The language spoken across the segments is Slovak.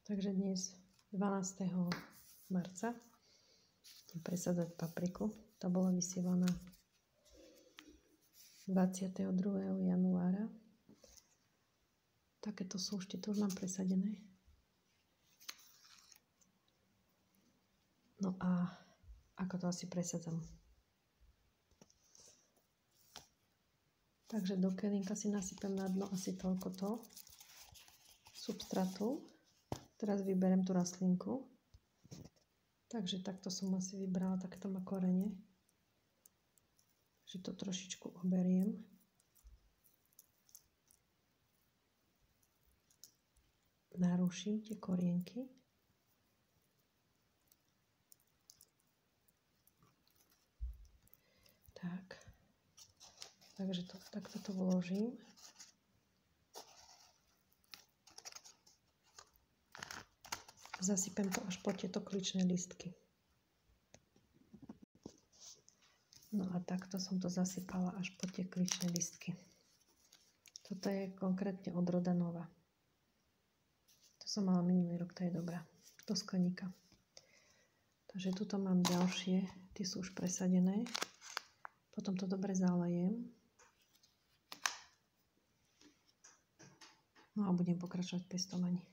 Takže dnes 12. marca idem presadzať papriku. Tá bola vysielaná 22. januára. Takéto súšty tu už mám presadené. No a ako to asi presadzam. Takže do kelínka si nasypem na dno asi toľkoto substrátu. Teraz vyberiem tú rastlinku. Takže takto som asi vybrala, takéto má korene. Takže to trošičku oberiem. Naruším tie korienky. Tak. Takže takto to vložím. Zasypem to až po tieto kličné listky. No a takto som to zasypala až po tie kličné listky. Toto je konkrétne od roda Nova. To som mala minulý rok, to je dobrá. Do skleníka. Takže tuto mám ďalšie, tie sú už presadené. Potom to dobre zalejem. No a budem pokračovať v pestovaní.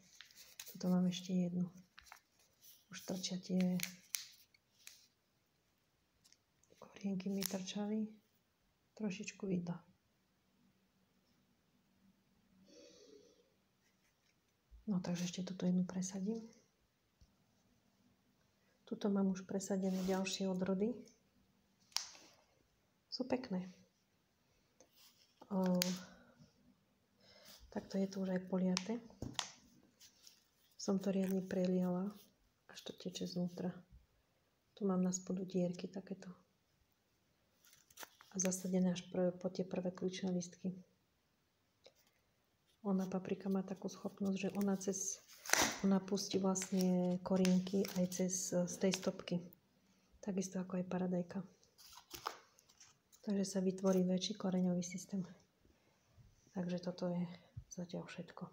Tuto mám ešte jednu. Už trčia tie korienky mi trčali. Trošičku vidno. No takže ešte túto jednu presadím. Tuto mám už presadené ďalšie odrody. Sú pekné. Takto je to už aj poliate. Som to riadne preliala, až to teče znútra. Tu mám na spodu dierky takéto. A zasadené až po tie prvé kličné listky. Paprika má takú schopnosť, že ona pustí vlastne korienky aj z tej stopky. Takisto ako aj paradajka. Takže sa vytvorí väčší koreňový systém. Takže toto je zatiaľ všetko.